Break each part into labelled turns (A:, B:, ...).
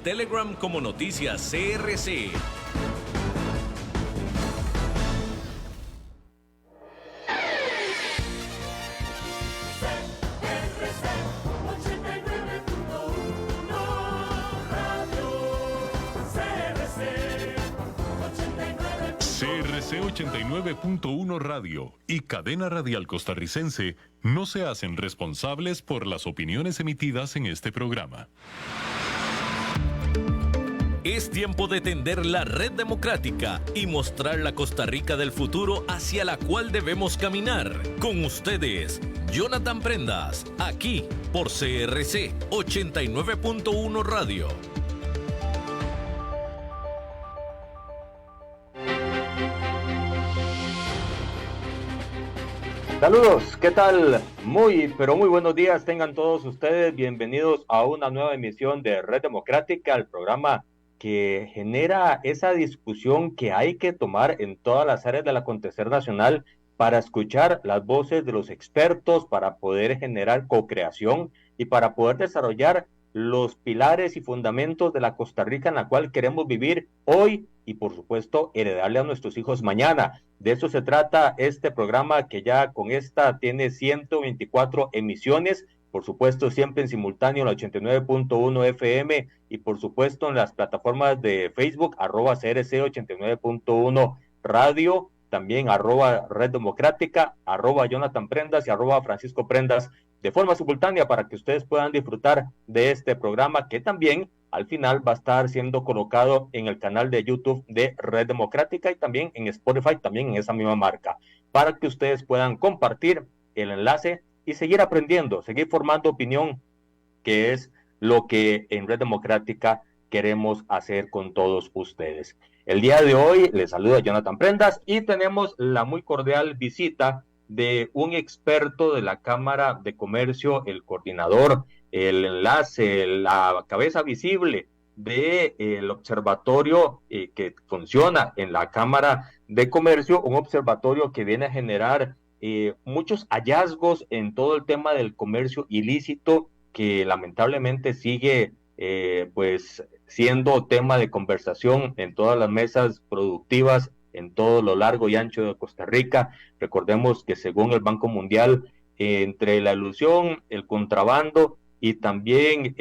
A: Telegram como Noticias CRC.
B: CRC 89.1 Radio y Cadena Radial Costarricense no se hacen responsables por las opiniones emitidas en este programa.
A: Es tiempo de tender la red democrática y mostrar la Costa Rica del futuro hacia la cual debemos caminar. Con ustedes, Jonathan Prendas, aquí por CRC 89.1 Radio.
C: Saludos, ¿qué tal? Pero muy buenos días tengan todos ustedes. Bienvenidos a una nueva emisión de Red Democrática, el programa que genera esa discusión que hay que tomar en todas las áreas del acontecer nacional para escuchar las voces de los expertos, para poder generar co-creación y para poder desarrollar los pilares y fundamentos de la Costa Rica en la cual queremos vivir hoy y, por supuesto, heredarle a nuestros hijos mañana. De eso se trata este programa que ya con esta tiene 124 emisiones, por supuesto siempre en simultáneo en la 89.1 FM y por supuesto en las plataformas de Facebook, @CRC 89.1 Radio, también @Red Democrática, @Jonathan Prendas y @Francisco Prendas, de forma simultánea para que ustedes puedan disfrutar de este programa que también al final va a estar siendo colocado en el canal de YouTube de Red Democrática y también en Spotify, también en esa misma marca, para que ustedes puedan compartir el enlace y seguir aprendiendo, seguir formando opinión, que es lo que en Red Democrática queremos hacer con todos ustedes. El día de hoy les saluda Jonathan Prendas y tenemos la muy cordial visita de un experto de la Cámara de Comercio, el coordinador, el enlace, la cabeza visible del observatorio que funciona en la Cámara de Comercio, un observatorio que viene a generar muchos hallazgos en todo el tema del comercio ilícito que lamentablemente sigue pues siendo tema de conversación en todas las mesas productivas en todo lo largo y ancho de Costa Rica. Recordemos que según el Banco Mundial, entre la elusión, el contrabando y también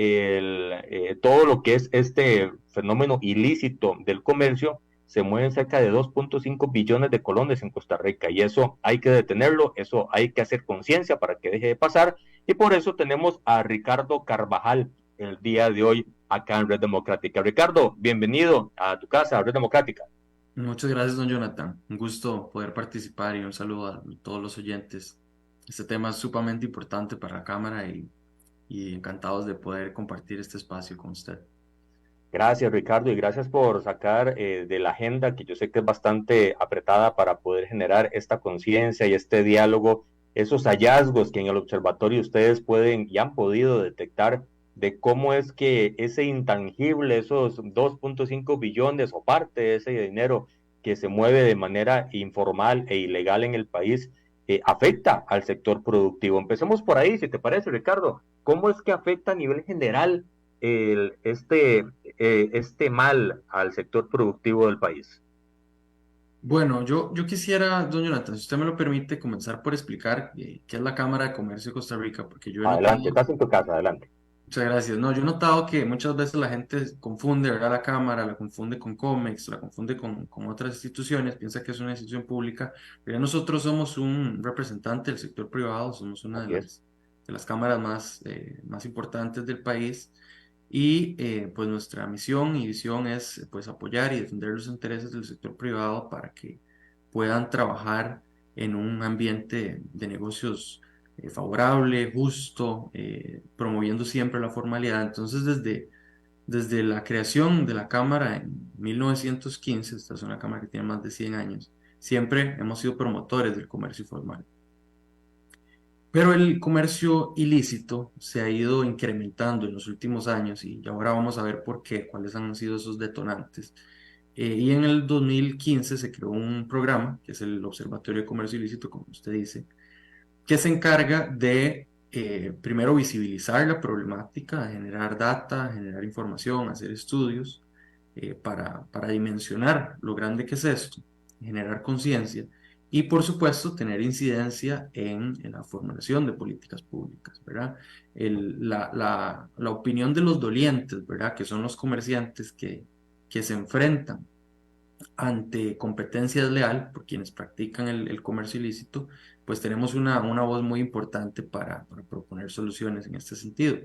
C: todo lo que es este fenómeno ilícito del comercio, se mueven cerca de 2.5 billones de colones en Costa Rica y eso hay que detenerlo, eso hay que hacer conciencia para que deje de pasar y por eso tenemos a Ricardo Carvajal el día de hoy acá en Red Democrática. Ricardo, bienvenido a tu casa, Red Democrática.
D: Muchas gracias, don Jonathan. Un gusto poder participar y un saludo a todos los oyentes. Este tema es sumamente importante para la Cámara y encantados de poder compartir este espacio con usted.
C: Gracias, Ricardo, y gracias por sacar de la agenda, que yo sé que es bastante apretada, para poder generar esta conciencia y este diálogo, esos hallazgos que en el observatorio ustedes pueden y han podido detectar de cómo es que ese intangible, esos 2.5 billones o parte de ese dinero que se mueve de manera informal e ilegal en el país, afecta al sector productivo. Empecemos por ahí, si te parece, Ricardo. ¿Cómo es que afecta a nivel general este mal al sector productivo del país?
D: Bueno, yo quisiera, don Jonathan, si usted me lo permite, comenzar por explicar qué es la Cámara de Comercio de Costa Rica, porque yo he notado.
C: Adelante, estás en tu casa, adelante.
D: Muchas gracias. No, yo he notado que muchas veces la gente confunde, ¿verdad? La Cámara, la confunde con COMEX, la confunde con otras instituciones, piensa que es una institución pública, pero nosotros somos un representante del sector privado, somos una
C: Así es.
D: de las cámaras más importantes del país y pues nuestra misión y visión es pues apoyar y defender los intereses del sector privado para que puedan trabajar en un ambiente de negocios favorable, justo, promoviendo siempre la formalidad. Entonces, desde la creación de la Cámara en 1915, esta es una Cámara que tiene más de 100 años, siempre hemos sido promotores del comercio formal. Pero el comercio ilícito se ha ido incrementando en los últimos años y ahora vamos a ver por qué, cuáles han sido esos detonantes. Y en el 2015 se creó un programa, que es el Observatorio de Comercio Ilícito, como usted dice, que se encarga de primero visibilizar la problemática, generar data, generar información, hacer estudios para dimensionar lo grande que es esto, generar conciencia y por supuesto tener incidencia en la formulación de políticas públicas, ¿verdad? La opinión de los dolientes, ¿verdad? Que son los comerciantes que se enfrentan ante competencia desleal por quienes practican el comercio ilícito, pues tenemos una voz muy importante para proponer soluciones en este sentido.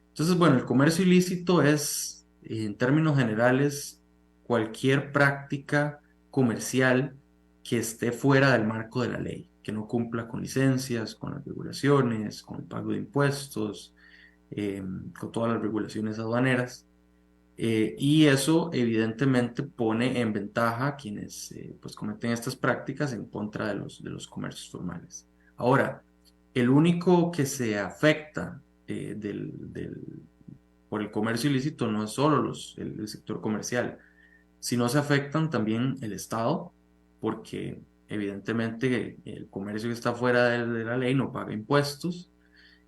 D: Entonces, bueno, el comercio ilícito es, en términos generales, cualquier práctica comercial que esté fuera del marco de la ley, que no cumpla con licencias, con las regulaciones, con el pago de impuestos, con todas las regulaciones aduaneras. Y eso evidentemente pone en ventaja a quienes pues cometen estas prácticas en contra de los comercios formales. Ahora, el único que se afecta por el comercio ilícito no es solo el sector comercial, sino se afectan también el Estado, porque evidentemente el comercio que está fuera de la ley no paga impuestos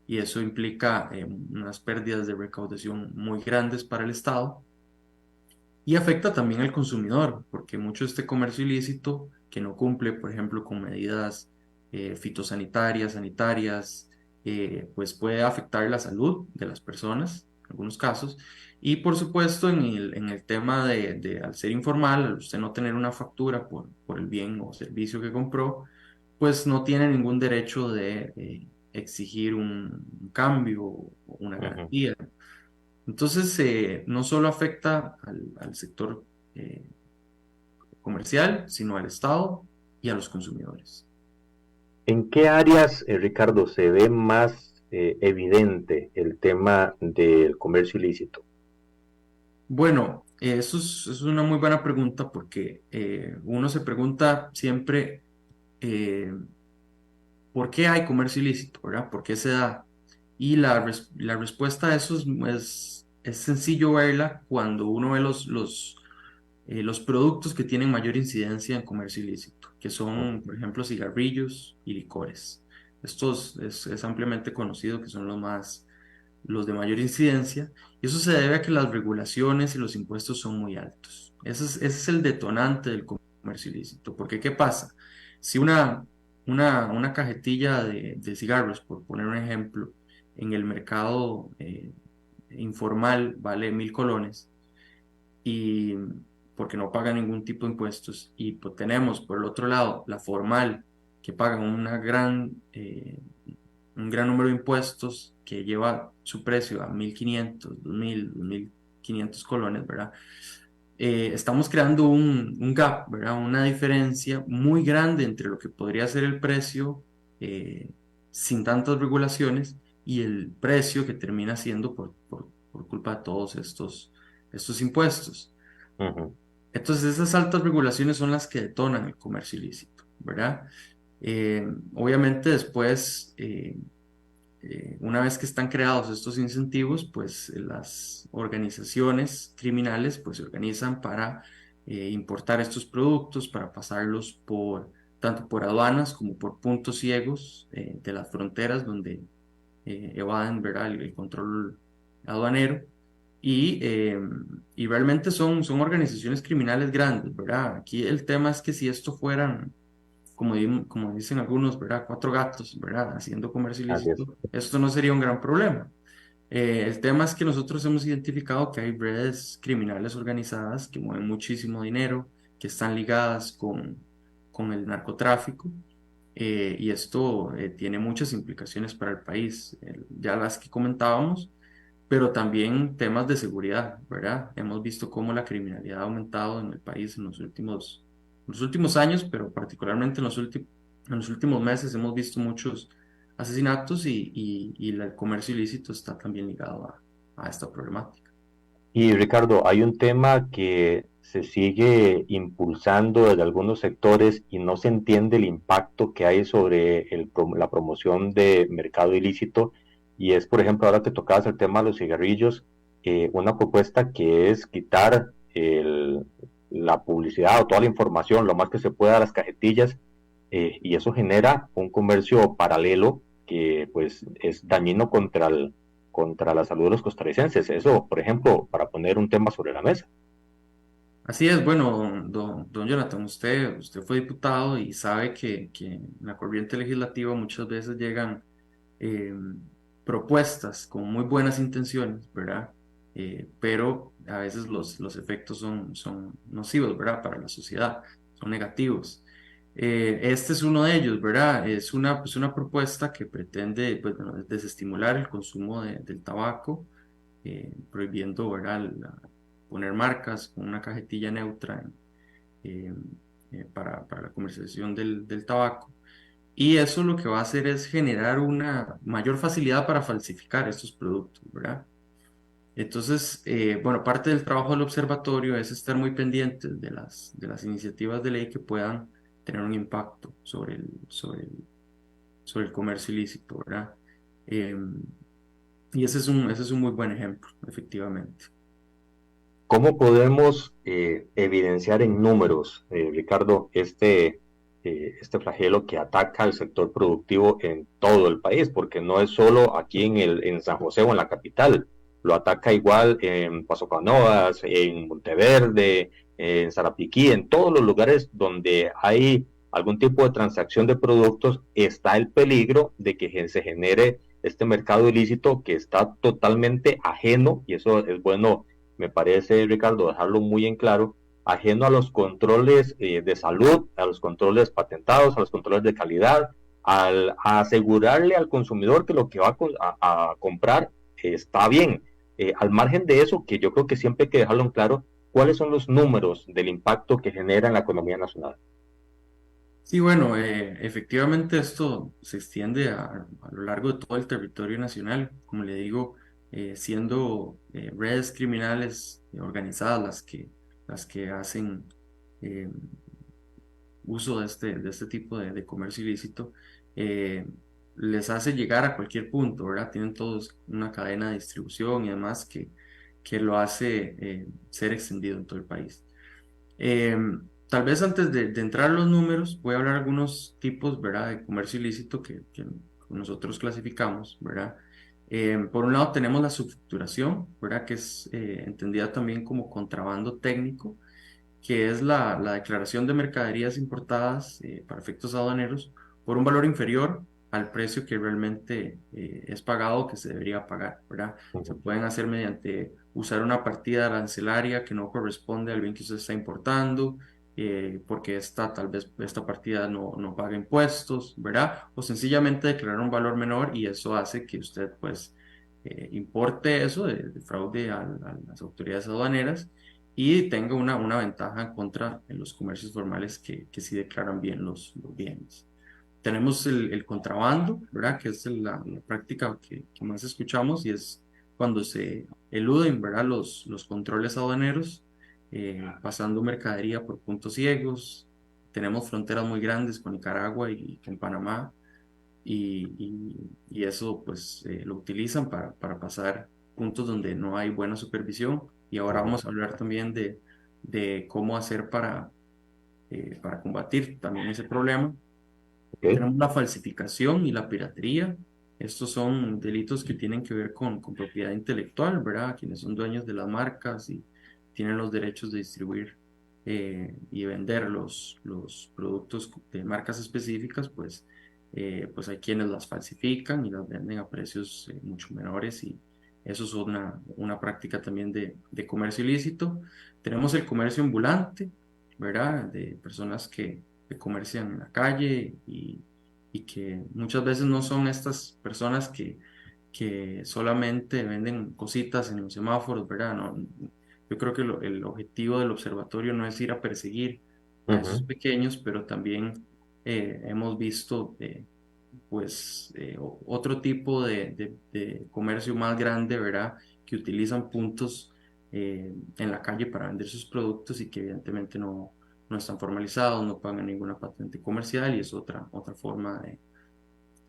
D: y eso implica unas pérdidas de recaudación muy grandes para el Estado. Y afecta también al consumidor, porque mucho de este comercio ilícito que no cumple, por ejemplo, con medidas fitosanitarias, sanitarias, pues puede afectar la salud de las personas, en algunos casos. Y por supuesto, en el tema al ser informal, al usted no tener una factura por el bien o servicio que compró, pues no tiene ningún derecho de exigir un cambio o una
C: Ujú.
D: garantía. Entonces, no solo afecta al sector comercial, sino al Estado y a los consumidores.
C: ¿En qué áreas, Ricardo, se ve más evidente el tema del comercio ilícito?
D: Bueno, eso es una muy buena pregunta porque uno se pregunta siempre eh, por qué hay comercio ilícito, ¿verdad? ¿Por qué se da? Y la respuesta a eso es sencillo verla cuando uno ve los productos que tienen mayor incidencia en comercio ilícito, que son,
C: Ujú.
D: por ejemplo, cigarrillos y licores. Estos es ampliamente conocido que son los de mayor incidencia, y eso se debe a que las regulaciones y los impuestos son muy altos. Ese es el detonante del comercio ilícito, porque ¿qué pasa? Si una cajetilla de cigarros, por poner un ejemplo, en el mercado informal vale 1.000 colones, y porque no pagan ningún tipo de impuestos. Y pues, tenemos por el otro lado la formal, que pagan un gran número de impuestos, que lleva su precio a 1.500, 2.500 colones, ¿verdad? Estamos creando un gap, ¿verdad? Una diferencia muy grande entre lo que podría ser el precio sin tantas regulaciones y el precio que termina siendo por culpa de todos estos impuestos.
C: Ujú.
D: Entonces, esas altas regulaciones son las que detonan el comercio ilícito, ¿verdad? Obviamente después, una vez que están creados estos incentivos, pues las organizaciones criminales pues se organizan para importar estos productos, para pasarlos tanto por aduanas como por puntos ciegos de las fronteras donde evaden, ¿verdad? El control aduanero y realmente son organizaciones criminales grandes, ¿verdad? Aquí el tema es que si esto fueran, como dicen algunos, ¿verdad? Cuatro gatos, ¿verdad? Haciendo comercio
C: Así es.
D: ilícito, esto no sería un gran problema. El tema es que nosotros hemos identificado que hay redes criminales organizadas que mueven muchísimo dinero, que están ligadas con el narcotráfico, y esto tiene muchas implicaciones para el país, ya las que comentábamos, pero también temas de seguridad, ¿verdad? Hemos visto cómo la criminalidad ha aumentado en el país en los últimos años, pero particularmente en los últimos meses hemos visto muchos asesinatos y el comercio ilícito está también ligado a esta problemática.
C: Y Ricardo, hay un tema que se sigue impulsando desde algunos sectores y no se entiende el impacto que hay sobre la promoción de mercado ilícito. Y es, por ejemplo, ahora que tocabas el tema de los cigarrillos, una propuesta que es quitar la publicidad o toda la información, lo más que se pueda, a las cajetillas, y eso genera un comercio paralelo que pues es dañino contra la salud de los costarricenses. Eso, por ejemplo, para poner un tema sobre la mesa.
D: Así es, bueno, don Jonathan, usted fue diputado y sabe que en la corriente legislativa muchas veces llegan eh, propuestas con muy buenas intenciones, ¿verdad? Pero a veces los efectos son nocivos, ¿verdad? Para la sociedad, son negativos. Este es uno de ellos, ¿verdad? Es pues una propuesta que pretende, pues, bueno, desestimular el consumo del tabaco, prohibiendo, ¿verdad? Poner marcas con una cajetilla neutra eh, para la comercialización del tabaco. Y eso lo que va a hacer es generar una mayor facilidad para falsificar estos productos, ¿verdad? Entonces, bueno, parte del trabajo del observatorio es estar muy pendientes de las iniciativas de ley que puedan tener un impacto sobre el comercio ilícito, ¿verdad? Eh, y ese es un muy buen ejemplo, efectivamente.
C: ¿Cómo podemos evidenciar en números, Ricardo, este flagelo que ataca al sector productivo en todo el país? Porque no es solo aquí en San José o en la capital, lo ataca igual en Paso Canoas, en Monteverde, en Sarapiquí, en todos los lugares donde hay algún tipo de transacción de productos, está el peligro de que se genere este mercado ilícito que está totalmente ajeno, y eso es bueno, me parece, Ricardo, dejarlo muy en claro, ajeno a los controles de salud, a los controles patentados, a los controles de calidad, a asegurarle al consumidor que lo que va a comprar está bien. Al margen de eso, que yo creo que siempre hay que dejarlo en claro, ¿cuáles son los números del impacto que genera en la economía nacional?
D: Sí, bueno, efectivamente esto se extiende a lo largo de todo el territorio nacional, como le digo, siendo redes criminales organizadas las que hacen eh, uso de este tipo de comercio ilícito, eh, les hace llegar a cualquier punto, ¿verdad? Tienen todos una cadena de distribución y demás que lo hace ser extendido en todo el país. Eh, Tal vez antes de entrar a los números, voy a hablar de algunos tipos, ¿verdad?, de comercio ilícito que nosotros clasificamos, ¿verdad? Por un lado tenemos la subfacturación, ¿verdad?, que es entendida también como contrabando técnico, que es la declaración de mercaderías importadas para efectos aduaneros por un valor inferior al precio que realmente es pagado o que se debería pagar, ¿verdad? Se pueden hacer mediante usar una partida arancelaria que no corresponde al bien que usted está importando, porque tal vez esta partida no paga impuestos, ¿verdad? O sencillamente declarar un valor menor y eso hace que usted pues importe eso de fraude a las autoridades aduaneras y tenga una ventaja en contra en los comercios formales que sí declaran bien los bienes. Tenemos el contrabando, ¿verdad? Que es la práctica que más escuchamos y es cuando se eluden, ¿verdad? Los controles aduaneros, pasando mercadería por puntos ciegos. Tenemos fronteras muy grandes con Nicaragua y con Panamá y eso pues lo utilizan para pasar puntos donde no hay buena supervisión. Y ahora vamos a hablar también de cómo hacer para combatir también ese problema.
C: ¿Okay?
D: Tenemos la falsificación y la piratería. Estos son delitos que tienen que ver con propiedad intelectual, ¿verdad? Quienes son dueños de las marcas y tienen los derechos de distribuir y vender los productos de marcas específicas, pues hay quienes las falsifican y las venden a precios mucho menores y eso es una práctica también de comercio ilícito. Tenemos el comercio ambulante, ¿verdad? De personas que comercian en la calle y que muchas veces no son estas personas que solamente venden cositas en los semáforos, ¿verdad? No, yo creo que el objetivo del observatorio no es ir a perseguir a esos pequeños, pero también hemos visto otro tipo de comercio más grande, ¿verdad? Que utilizan puntos en la calle para vender sus productos y que evidentemente no están formalizados, no pagan ninguna patente comercial y es otra forma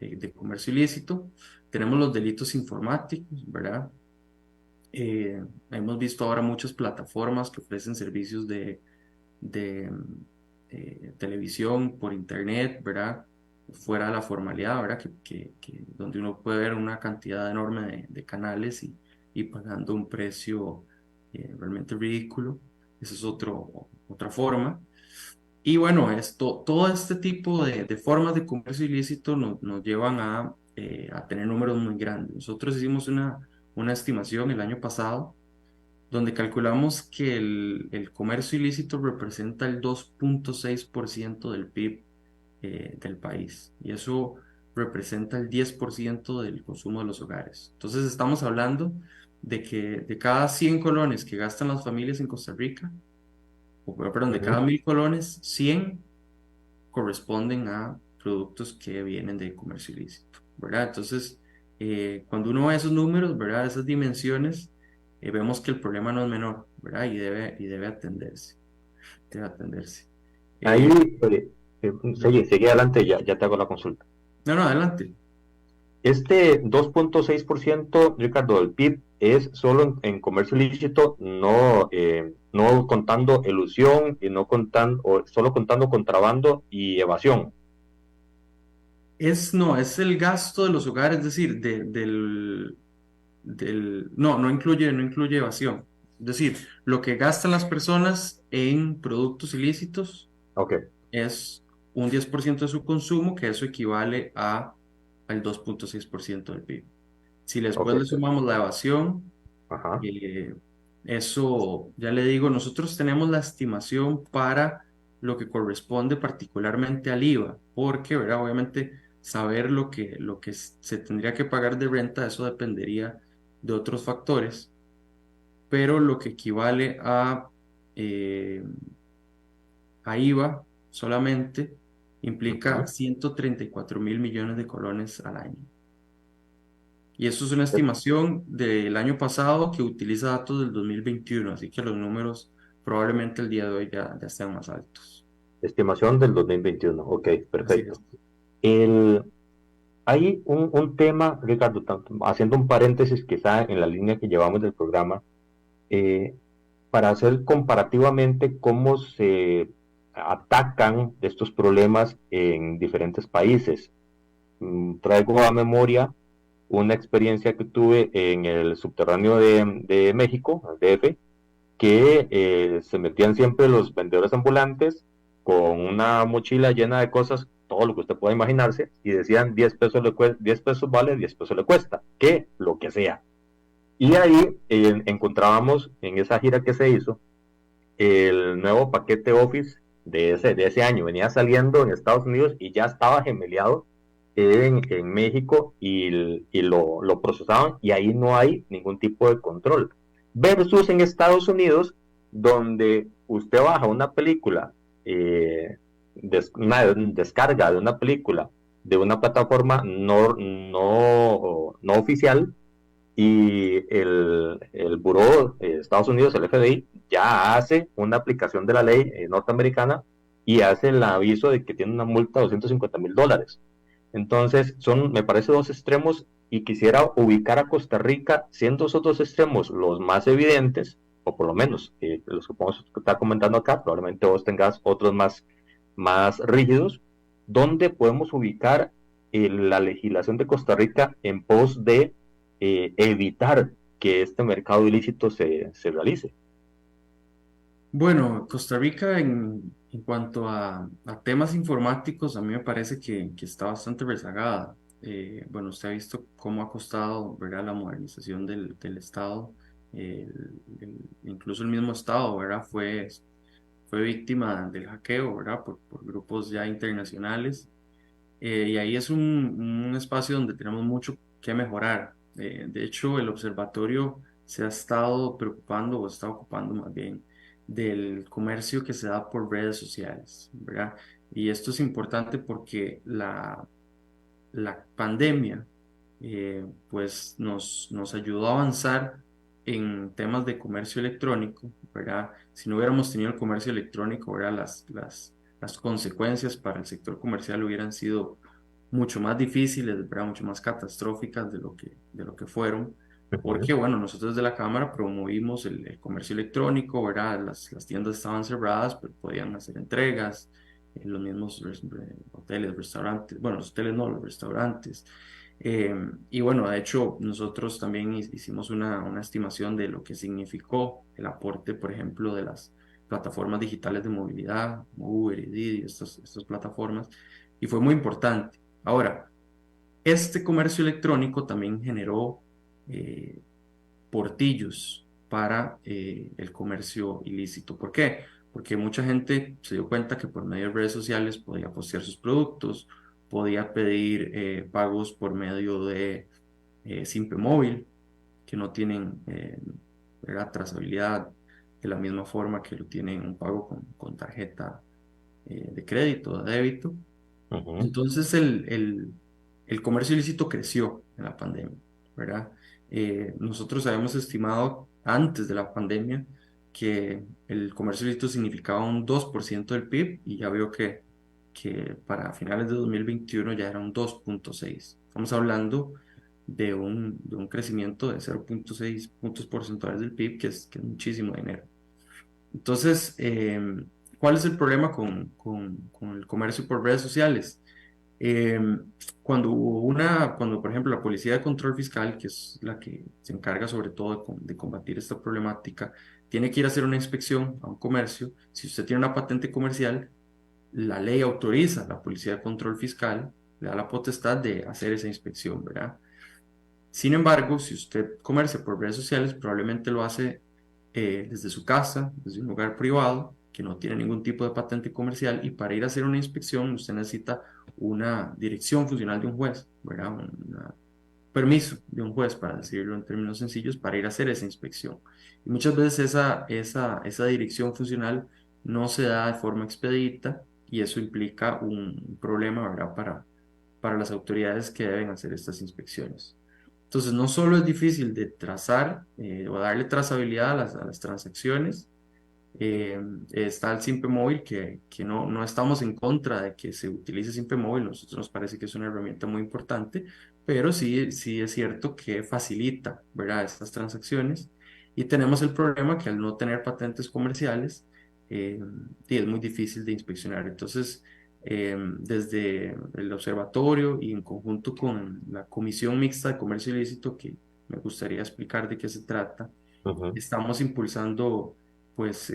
D: de comercio ilícito. Tenemos los delitos informáticos, ¿verdad? Hemos visto ahora muchas plataformas que ofrecen servicios de televisión por internet, ¿verdad? fuera de la formalidad, ¿verdad? Donde uno puede ver una cantidad enorme de canales y pagando un precio realmente ridículo. Esa es otra forma. Y bueno, todo este tipo de formas de comercio ilícito nos llevan a tener números muy grandes. Nosotros hicimos una estimación el año pasado donde calculamos que el comercio ilícito representa el 2,6% del PIB del país y eso representa el 10% del consumo de los hogares. Entonces estamos hablando de que de cada 100 colones que gastan las familias en Costa Rica, o perdón, de cada
C: Ujú.
D: 1.000 colones, 100 corresponden a productos que vienen de comercio ilícito, ¿verdad? Entonces, cuando uno ve esos números, ¿verdad? Esas dimensiones, vemos que el problema no es menor, ¿verdad? Y debe atenderse, debe atenderse.
C: Ahí,
D: Eh,
C: sigue adelante, ya te hago la consulta.
D: no, no, adelante.
C: Este 2,6%, Ricardo, del PIB es solo en comercio ilícito, no contando elusión y no contando, o solo contando contrabando y evasión.
D: No, es el gasto de los hogares, es decir, no incluye evasión. Es decir, lo que gastan las personas en productos ilícitos
C: Ok,
D: es un 10% de su consumo, que eso equivale al 2,6% del PIB. Si
C: ok,
D: después le sumamos la evasión,
C: ajá,
D: eh, eso, ya le digo, nosotros tenemos la estimación para lo que corresponde particularmente al IVA, porque, ¿verdad? Obviamente, saber lo que se tendría que pagar de renta, eso dependería de otros factores, pero lo que equivale eh, a IVA solamente implica
C: ujú.
D: 134.000 millones de colones al año. Y eso es una estimación del año pasado que utiliza datos del 2021, así que los números probablemente el día de hoy ya estén más altos.
C: Estimación del 2021, ok,
D: Así
C: perfecto.
D: es.
C: El, Hay un tema, Ricardo, haciendo un paréntesis quizá en la línea que llevamos del programa, eh, para hacer comparativamente cómo se atacan estos problemas en diferentes países. Traigo a memoria una experiencia que tuve en el subterráneo de México, el DF, que se metían siempre los vendedores ambulantes con una mochila llena de cosas, todo lo que usted pueda imaginarse, y decían 10 pesos, 10 pesos vale, 10 pesos le cuesta, que lo que sea. Y ahí encontrábamos en esa gira que se hizo el nuevo paquete Office de ese año. Venía saliendo en Estados Unidos y ya estaba gemeleado en México y lo procesaban y ahí no hay ningún tipo de control. Versus en Estados Unidos, donde usted baja una película, una descarga de una película de una plataforma no oficial, y el Buró de Estados Unidos, el FBI, ya hace una aplicación de la ley norteamericana y hace el aviso de que tiene una multa de $250,000. Entonces, me parece dos extremos y quisiera ubicar a Costa Rica siendo esos dos extremos los más evidentes, o por lo menos los que podemos estar comentando acá, probablemente vos tengas otros más rígidos, donde podemos ubicar la legislación de Costa Rica en pos de evitar que este mercado ilícito se realice.
D: Bueno, Costa Rica en cuanto a temas informáticos, a mí me parece que está bastante rezagada. Bueno, usted ha visto cómo ha costado, ¿verdad? La modernización del Estado. Incluso el mismo Estado, ¿verdad? Fue víctima del hackeo, ¿verdad? Por grupos ya internacionales. Y ahí es un espacio donde tenemos mucho que mejorar. De hecho, el observatorio se ha estado preocupando o está ocupando más bien del comercio que se da por redes sociales, ¿verdad? Y esto es importante porque la pandemia pues nos ayudó a avanzar en temas de comercio electrónico, ¿verdad? Si no hubiéramos tenido el comercio electrónico, ¿verdad? Las consecuencias para el sector comercial hubieran sido mucho más difíciles, ¿verdad? Mucho más catastróficas de lo que fueron.
C: Ujú.
D: Porque, bueno, nosotros desde la Cámara promovimos el comercio electrónico, ¿verdad? Las tiendas estaban cerradas, pero podían hacer entregas, los mismos hoteles, restaurantes, bueno, los hoteles no, los restaurantes. Y bueno, de hecho, nosotros también hicimos una estimación de lo que significó el aporte, por ejemplo, de las plataformas digitales de movilidad, como Uber y Didi, estas plataformas, y fue muy importante. Ahora, este comercio electrónico también generó eh, portillos para el comercio ilícito. ¿Por qué? Porque mucha gente se dio cuenta que por medio de redes sociales podía postear sus productos, podía pedir pagos por medio de Simpe Móvil, que no tienen ¿verdad? Trazabilidad de la misma forma que lo tienen un pago con tarjeta de crédito, de débito.
C: Ujú.
D: Entonces el comercio ilícito creció en la pandemia, ¿verdad? Nosotros habíamos estimado antes de la pandemia que el comercio ilícito significaba un 2% del PIB y ya veo que para finales de 2021 ya era un 2,6. Estamos hablando de un crecimiento de 0,6 puntos porcentuales del PIB, que es muchísimo dinero. Entonces, ¿cuál es el problema con el comercio por redes sociales? Eh, cuando, por ejemplo, la Policía de Control Fiscal, que es la que se encarga sobre todo de combatir esta problemática, tiene que ir a hacer una inspección a un comercio. Si usted tiene una patente comercial, la ley autoriza a la Policía de Control Fiscal, le da la potestad de hacer esa inspección, ¿verdad? Sin embargo, si usted comercia por redes sociales, probablemente lo hace desde su casa, desde un lugar privado, que no tiene ningún tipo de patente comercial, y para ir a hacer una inspección usted necesita una dirección funcional de un juez, ¿verdad? Un permiso de un juez, para decirlo en términos sencillos, para ir a hacer esa inspección. Y muchas veces esa dirección funcional no se da de forma expedita y eso implica un problema, ¿verdad? Para las autoridades que deben hacer estas inspecciones. Entonces, no solo es difícil de trazar o darle trazabilidad a las transacciones, eh, está el Simpe Móvil, que no estamos en contra de que se utilice Simpe Móvil, nosotros nos parece que es una herramienta muy importante, pero sí es cierto que facilita, ¿verdad?, estas transacciones. Y tenemos el problema que al no tener patentes comerciales, sí, es muy difícil de inspeccionar. Entonces, desde el observatorio y en conjunto con la Comisión Mixta de Comercio Ilícito, que me gustaría explicar de qué se trata,
C: Ujú.
D: estamos impulsando, pues,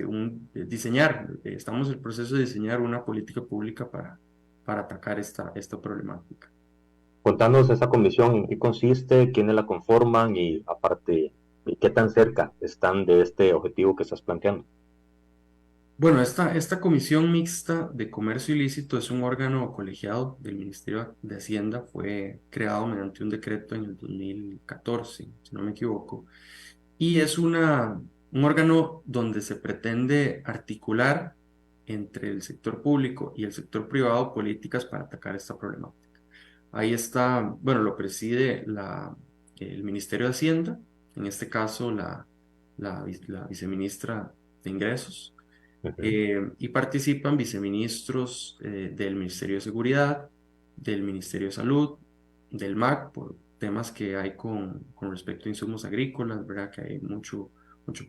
D: estamos en el proceso de diseñar una política pública para atacar esta problemática.
C: Contanos esa comisión, en qué consiste, quiénes la conforman y aparte, y qué tan cerca están de este objetivo que estás planteando.
D: Bueno, esta Comisión Mixta de Comercio Ilícito es un órgano colegiado del Ministerio de Hacienda, fue creado mediante un decreto en el 2014, si no me equivoco, y es un órgano donde se pretende articular entre el sector público y el sector privado políticas para atacar esta problemática. Ahí está, bueno, lo preside el Ministerio de Hacienda, en este caso la viceministra de Ingresos,
C: Ujú.
D: y participan viceministros del Ministerio de Seguridad, del Ministerio de Salud, del MAC, por temas que hay con respecto a insumos agrícolas, ¿verdad? Que hay mucho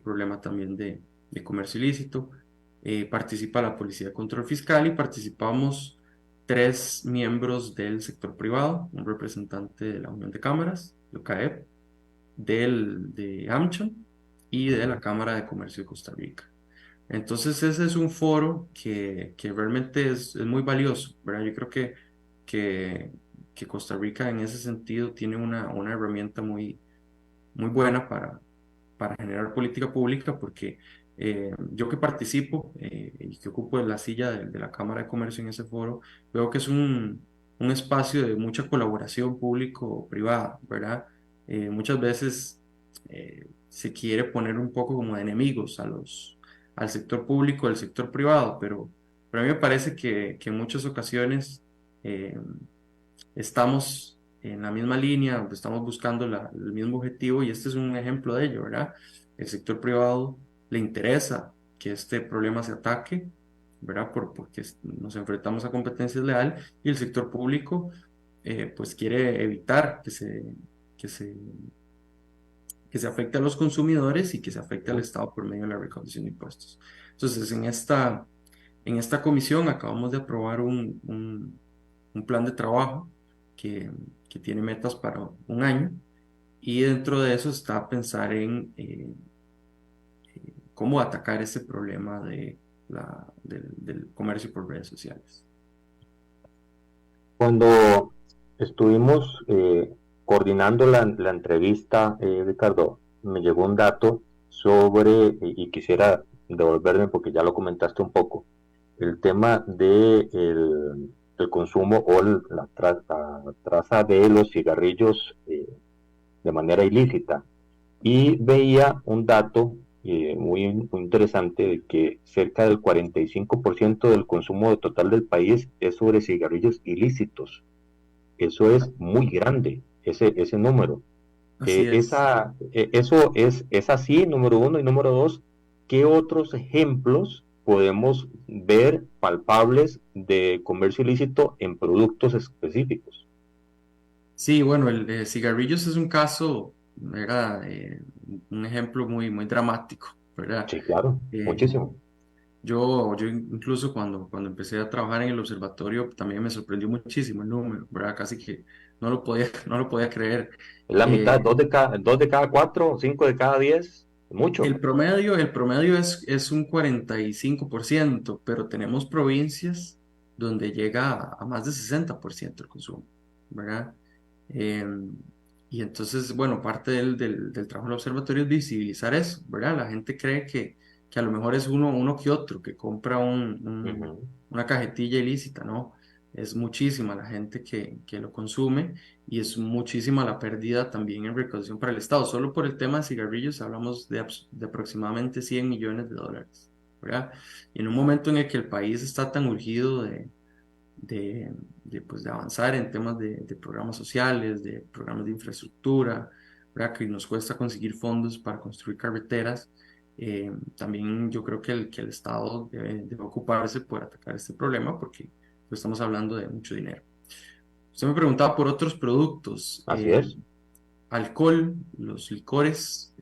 D: problema también de comercio ilícito. Participa la Policía de Control Fiscal y participamos tres miembros del sector privado, un representante de la Unión de Cámaras, la UCAEP, de AmCham y de la Cámara de Comercio de Costa Rica. Entonces ese es un foro que realmente es muy valioso, ¿verdad? Yo creo que, que Costa Rica en ese sentido tiene una herramienta muy buena para generar política pública, porque yo que participo y que ocupo la silla de la Cámara de Comercio en ese foro, veo que es un espacio de mucha colaboración público-privada, ¿verdad? Muchas veces se quiere poner un poco como de enemigos al sector público, al sector privado, pero a mí me parece que en muchas ocasiones eh, estamos en la misma línea, estamos buscando el mismo objetivo y este es un ejemplo de ello, ¿verdad? El sector privado le interesa que este problema se ataque, ¿verdad? Porque nos enfrentamos a competencia desleal y el sector público pues quiere evitar que se, que se afecte a los consumidores y que se afecte al Estado por medio de la recaudación de impuestos. Entonces, En esta comisión acabamos de aprobar un plan de trabajo que, que tiene metas para un año y dentro de eso está pensar en cómo atacar ese problema del comercio por redes sociales.
C: Cuando estuvimos coordinando la entrevista, Ricardo, me llegó un dato sobre, y quisiera devolverme porque ya lo comentaste un poco, el tema de el consumo o la traza de los cigarrillos de manera ilícita. Y veía un dato muy interesante de que cerca del 45% del consumo total del país es sobre cigarrillos ilícitos. Eso es muy grande, ese número.
D: Así es.
C: Eso es así, número uno. Y número dos, ¿qué otros ejemplos podemos ver palpables de comercio ilícito en productos específicos?
D: Sí, bueno, el de cigarrillos es un caso, ¿verdad? Un ejemplo muy dramático, ¿verdad?
C: Sí, claro,
D: Eh,
C: muchísimo.
D: yo incluso cuando empecé a trabajar en el observatorio también me sorprendió muchísimo el número, ¿verdad? Casi que no lo podía creer.
C: Es la mitad,
D: Eh,
C: dos de cada cuatro, 5 de cada 10, mucho.
D: el promedio es un 45%, pero tenemos provincias donde llega a más de 60% el consumo, ¿verdad? Eh, y entonces, bueno, parte del trabajo del observatorio es visibilizar eso, ¿verdad? La gente cree que a lo mejor es uno que otro que compra
C: Ujú.
D: una cajetilla ilícita, ¿no? Es muchísima la gente que lo consume y es muchísima la pérdida también en recaudación para el Estado. Solo por el tema de cigarrillos hablamos de aproximadamente 100 millones de dólares, ¿verdad? Y en un momento en el que el país está tan urgido de, pues, de avanzar en temas de programas sociales, de programas de infraestructura, ¿verdad? Que nos cuesta conseguir fondos para construir carreteras. También yo creo que el Estado debe ocuparse por atacar este problema porque pues, estamos hablando de mucho dinero. Usted me preguntaba por otros productos.
C: Así es.
D: Alcohol, los licores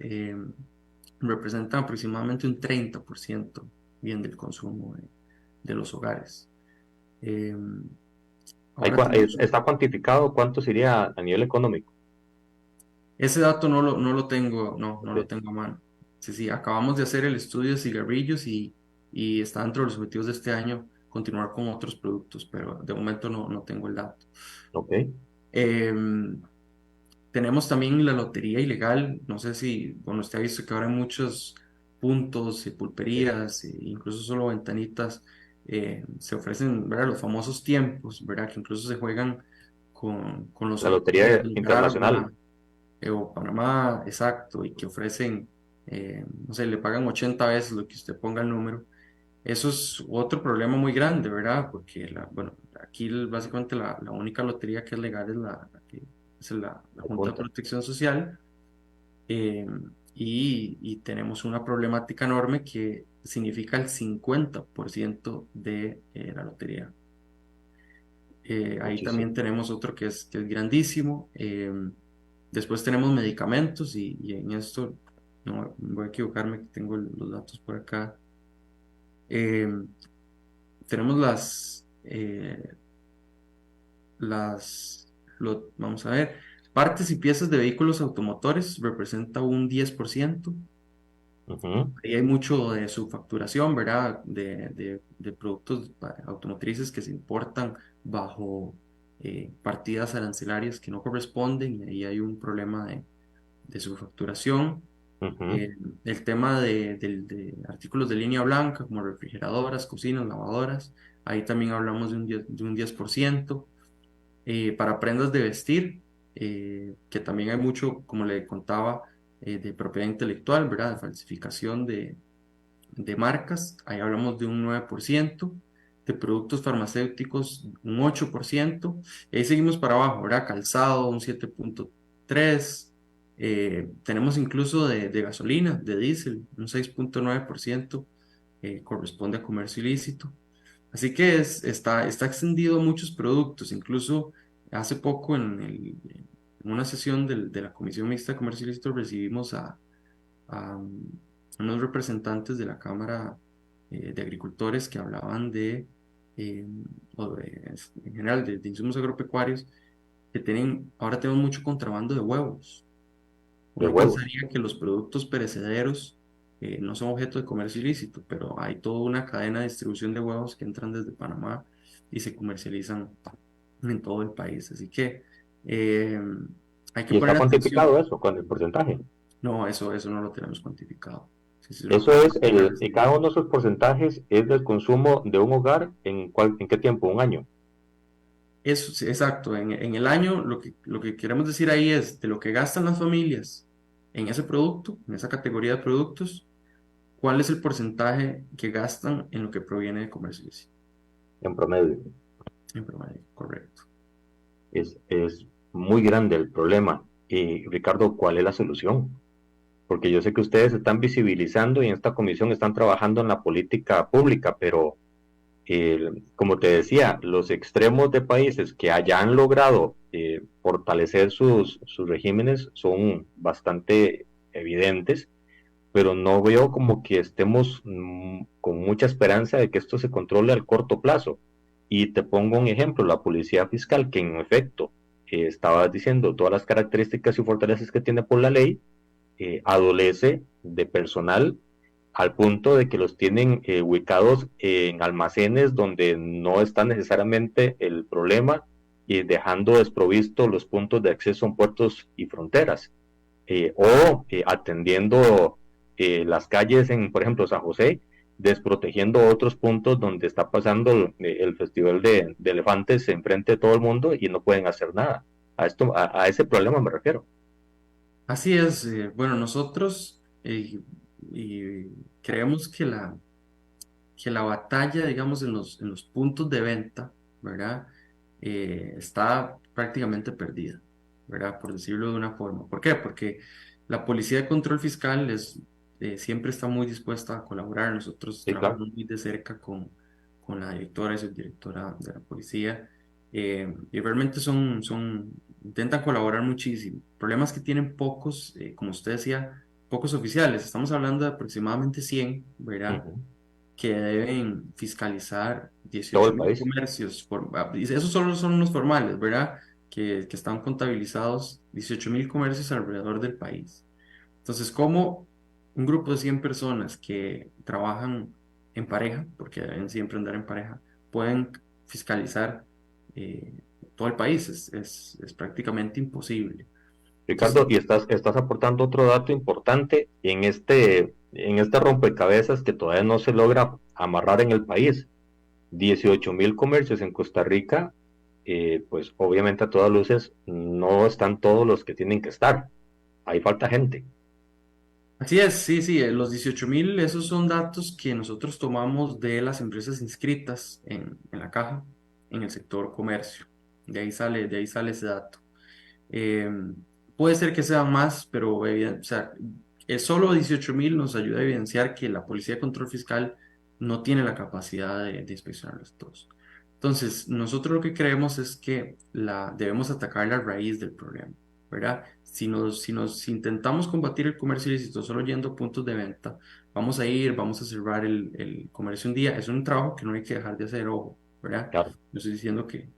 D: representan aproximadamente un 30% bien del consumo de los hogares. Eh, Ahora tenemos,
C: ¿Está cuantificado cuánto sería a nivel económico?
D: ese dato no lo tengo, no
C: Ok,
D: lo tengo a mano. Sí, sí, acabamos de hacer el estudio de cigarrillos y está dentro de los objetivos de este año continuar con otros productos, pero de momento no tengo el dato.
C: ok.
D: Em, Tenemos también la lotería ilegal. No sé si, bueno, usted ha visto que ahora hay muchos puntos y pulperías, e incluso solo ventanitas, se ofrecen, ¿verdad? Los famosos tiempos, ¿verdad? Que incluso se juegan con los
C: La
D: sorteos de
C: Lotería
D: Nicaragua
C: Internacional.
D: o Panamá, exacto, y que ofrecen, no sé, le pagan 80 veces lo que usted ponga el número. Eso es otro problema muy grande, ¿verdad? Porque, bueno, aquí básicamente la única lotería que es legal es la que es la
C: La
D: Junta de
C: Junta.
D: Protección Social, eh, y tenemos una problemática enorme que significa el 50% de la lotería. Ahí también
C: Muchísimo.
D: tenemos otro que es grandísimo. Después tenemos medicamentos y en esto no voy a equivocarme, que tengo los datos por acá. Eh, Tenemos vamos a ver, partes y piezas de vehículos automotores representa un 10%.
C: Ujú.
D: Ahí hay mucho de subfacturación, ¿verdad? De productos automotrices que se importan bajo partidas arancelarias que no corresponden y ahí hay un problema de subfacturación.
C: Ujú.
D: Eh, el tema de artículos de línea blanca como refrigeradoras, cocinas, lavadoras, ahí también hablamos de un 10%. Para prendas de vestir, que también hay mucho, como le contaba, de propiedad intelectual, ¿verdad? De falsificación de marcas, ahí hablamos de un 9%, de productos farmacéuticos un 8%, y ahí seguimos para abajo, ¿verdad? Calzado un 7,3%, tenemos incluso de gasolina, de diésel, un 6,9%, corresponde a comercio ilícito. Así que está extendido a muchos productos, incluso hace poco en una sesión de la Comisión Mixta de Comercio Ilícito recibimos a unos representantes de la Cámara, de agricultores que hablaban en general, de insumos agropecuarios, que ahora tenemos mucho contrabando de huevos.
C: de
D: Uno
C: huevos.
D: pensaría que los productos perecederos no son objeto de comercio ilícito, pero hay toda una cadena de distribución de huevos que entran desde Panamá y se comercializan en todo el país. Así que eh, hay que
C: Y está
D: poner atención.
C: cuantificado eso con el porcentaje.
D: No, eso no lo tenemos cuantificado. Si lo
C: Eso es,
D: podemos buscar,
C: cada uno de esos porcentajes es del consumo de un hogar en qué tiempo, un año.
D: Eso, sí, exacto. En el año, lo que queremos decir ahí es de lo que gastan las familias en ese producto, en esa categoría de productos, cuál es el porcentaje que gastan en lo que proviene de comercio ilícito.
C: En promedio.
D: En promedio, correcto.
C: Es muy grande el problema. Y Ricardo, ¿cuál es la solución? Porque yo sé que ustedes están visibilizando y en esta comisión están trabajando en la política pública, pero como te decía, los extremos de países que hayan logrado fortalecer sus regímenes son bastante evidentes, pero no veo como que estemos con mucha esperanza de que esto se controle al corto plazo. Y te pongo un ejemplo, la policía fiscal, que en efecto estabas diciendo todas las características y fortalezas que tiene por la ley, adolece de personal al punto de que los tienen ubicados en almacenes donde no está necesariamente el problema y dejando desprovisto los puntos de acceso en puertos y fronteras. O atendiendo las calles en, por ejemplo, San José, desprotegiendo otros puntos donde está pasando el festival de elefantes enfrente de todo el mundo y no pueden hacer nada. A ese problema me refiero.
D: Así es. Bueno, nosotros creemos que la batalla, digamos, en los puntos de venta, ¿verdad? Está prácticamente perdida, ¿verdad? Por decirlo de una forma. ¿Por qué? Porque la Policía de Control Fiscal siempre está muy dispuesta a colaborar. Nosotros
C: Sí, claro.
D: trabajamos muy de cerca con la directora y subdirectora de la policía, y realmente intentan colaborar muchísimo. El problema es que tienen pocos, como usted decía, pocos oficiales. Estamos hablando de aproximadamente 100, ¿verdad?
C: Ujú.
D: Que deben fiscalizar
C: Todo
D: 18
C: el
D: mil
C: país.
D: comercios. Y esos solo son los formales, ¿verdad? Que están contabilizados 18 mil comercios alrededor del país. Entonces, ¿cómo un grupo de 100 personas que trabajan en pareja, porque deben siempre andar en pareja, pueden fiscalizar eh, todo el país? Es prácticamente imposible. Entonces,
C: Ricardo, y estás aportando otro dato importante en este rompecabezas que todavía no se logra amarrar en el país. 18.000 comercios en Costa Rica, pues obviamente a todas luces no están todos los que tienen que estar. Ahí falta gente.
D: así es, sí, sí, los 18.000, esos son datos que nosotros tomamos de las empresas inscritas en la caja, en el sector comercio. De ahí sale ese dato. Eh, Puede ser que sean más, pero o sea, solo 18.000 nos ayuda a evidenciar que la Policía de Control Fiscal no tiene la capacidad de inspeccionarlos todos. Entonces, nosotros lo que creemos es que debemos atacar la raíz del problema, ¿verdad? Si intentamos combatir el comercio ilícito solo yendo a puntos de venta, vamos a cerrar el comercio un día. Es un trabajo que no hay que dejar de hacer, ojo, ¿verdad?
C: Claro.
D: No estoy diciendo que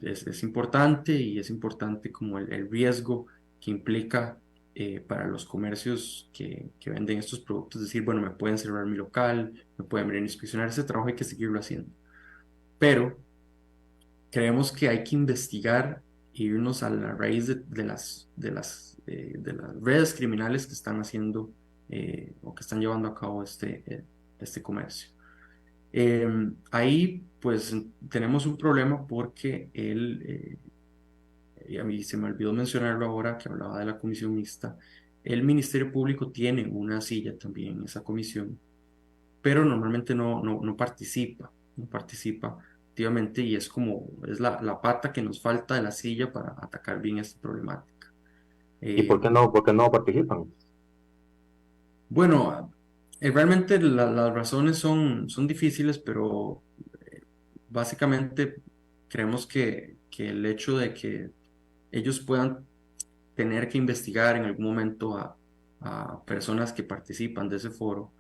D: es importante, y es importante como el riesgo que implica para los comercios que venden estos productos, decir, bueno, me pueden cerrar mi local, me pueden venir a inspeccionar. Ese trabajo hay que seguirlo haciendo. Pero creemos que hay que investigar e irnos a la raíz de las redes criminales que están haciendo o que están llevando a cabo este comercio. Ahí pues tenemos un problema porque y a mí se me olvidó mencionarlo ahora que hablaba de la comisión mixta. El Ministerio Público tiene una silla también en esa comisión, pero normalmente no participa activamente, y es la pata que nos falta de la silla para atacar bien esta problemática.
C: ¿Y
D: Eh,
C: por qué no participan?
D: bueno, realmente las razones son difíciles, pero básicamente creemos que el hecho de que ellos puedan tener que investigar en algún momento a personas que participan de ese foro,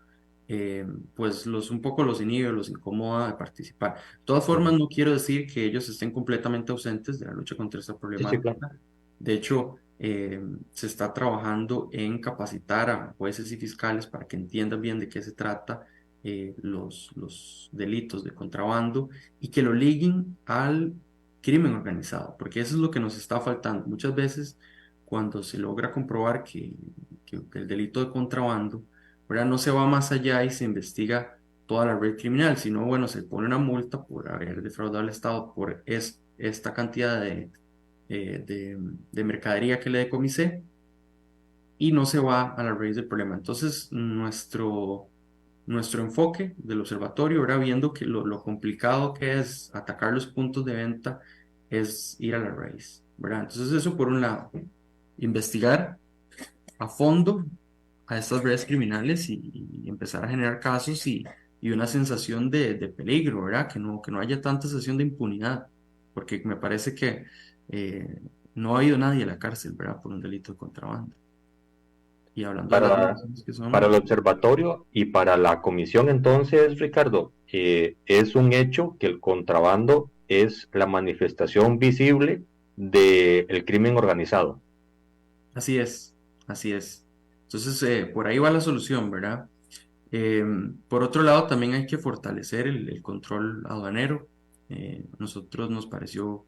D: pues un poco los inhibe, los incomoda de participar. De todas formas, no quiero decir que ellos estén completamente ausentes de la lucha contra esta
C: Sí, sí, claro.
D: problemática. De hecho, se está trabajando en capacitar a jueces y fiscales para que entiendan bien de qué se trata los delitos de contrabando y que lo liguen al crimen organizado, porque eso es lo que nos está faltando. Muchas veces, cuando se logra comprobar que el delito de contrabando, ¿verdad?, no se va más allá y se investiga toda la red criminal, sino, bueno, se pone una multa por haber defraudado al Estado por esta cantidad de mercadería que le decomisé y no se va a la raíz del problema. Entonces, nuestro enfoque del observatorio, ahora viendo que lo complicado que es atacar los puntos de venta, es ir a la raíz, ¿verdad? Entonces, eso por un lado, investigar a fondo a estas redes criminales y empezar a generar casos y una sensación de peligro, ¿verdad? Que no haya tanta sensación de impunidad, porque me parece que eh, no ha ido nadie a la cárcel, ¿verdad?, por un delito de contrabando. Y hablando de las
C: Para,
D: relaciones que
C: para el
D: son,
C: observatorio y para la comisión, entonces, Ricardo, es un hecho que el contrabando es la manifestación visible del crimen organizado.
D: así es, así es. Entonces, por ahí va la solución, ¿verdad? Eh, por otro lado, también hay que fortalecer el control aduanero. Nosotros nos pareció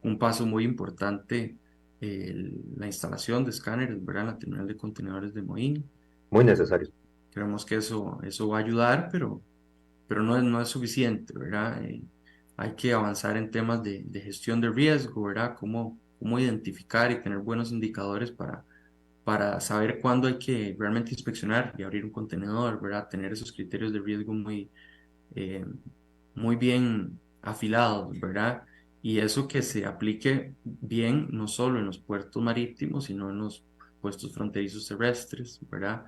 D: un paso muy importante la instalación de escáneres, ¿verdad?, en la terminal de contenedores de Moín.
C: Muy necesario.
D: Creemos que eso va a ayudar, pero no es suficiente, ¿verdad? Hay que avanzar en temas de gestión de riesgo, ¿verdad? Cómo identificar y tener buenos indicadores para saber cuándo hay que realmente inspeccionar y abrir un contenedor, ¿verdad? Tener esos criterios de riesgo eh, muy bien afilados, ¿verdad? Y eso que se aplique bien no solo en los puertos marítimos, sino en los puestos fronterizos terrestres, ¿verdad?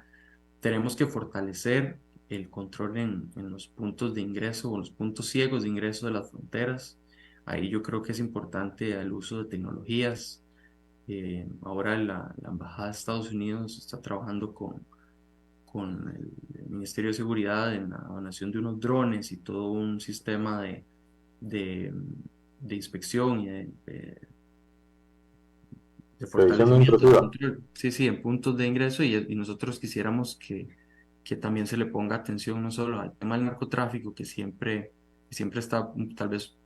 D: Tenemos que fortalecer el control en los puntos de ingreso o los puntos ciegos de ingreso de las fronteras. Ahí yo creo que es importante el uso de tecnologías. Ahora la Embajada de Estados Unidos está trabajando con el Ministerio de Seguridad en la donación de unos drones y todo un sistema de, de inspección y de
C: Revisión no
D: fortalecimiento del
C: intrusiva.
D: control. Sí, sí, en puntos de ingreso y nosotros quisiéramos que también se le ponga atención no solo al tema del narcotráfico, que siempre está tal vez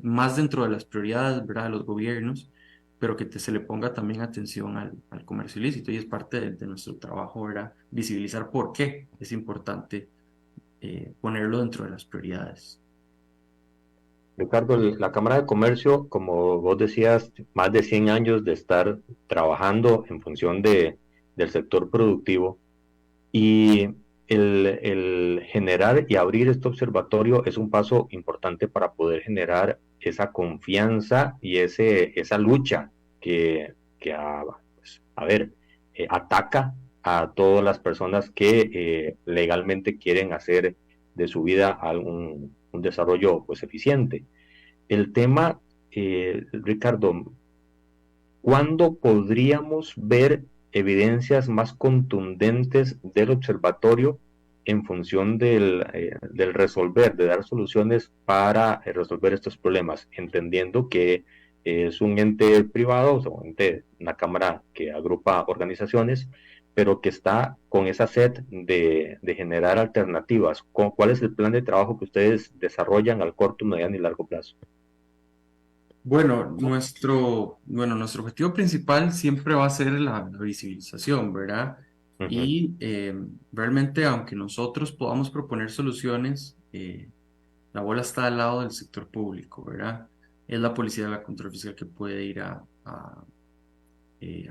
D: más dentro de las prioridades, ¿verdad?, de los gobiernos, pero que se le ponga también atención al comercio ilícito y es parte de nuestro trabajo, ¿verdad?, visibilizar por qué es importante ponerlo dentro de las prioridades.
C: Ricardo, la Cámara de Comercio, como vos decías, más de 100 años de estar trabajando en función del sector productivo y el generar y abrir este observatorio es un paso importante para poder generar esa confianza y esa lucha que pues, a ver, ataca a todas las personas que legalmente quieren hacer de su vida un desarrollo pues eficiente. El tema, Ricardo, ¿cuándo podríamos ver evidencias más contundentes del observatorio en función del resolver, de dar soluciones para resolver estos problemas, entendiendo que es un ente privado, o sea, una cámara que agrupa organizaciones, pero que está con esa sed de generar alternativas? ¿Cuál es el plan de trabajo que ustedes desarrollan al corto, mediano y largo plazo?
D: Bueno, nuestro objetivo principal siempre va a ser la visibilización, ¿verdad?
C: Ujú.
D: Y realmente, aunque nosotros podamos proponer soluciones, la bola está al lado del sector público, ¿verdad? Es la policía de la control fiscal que puede ir a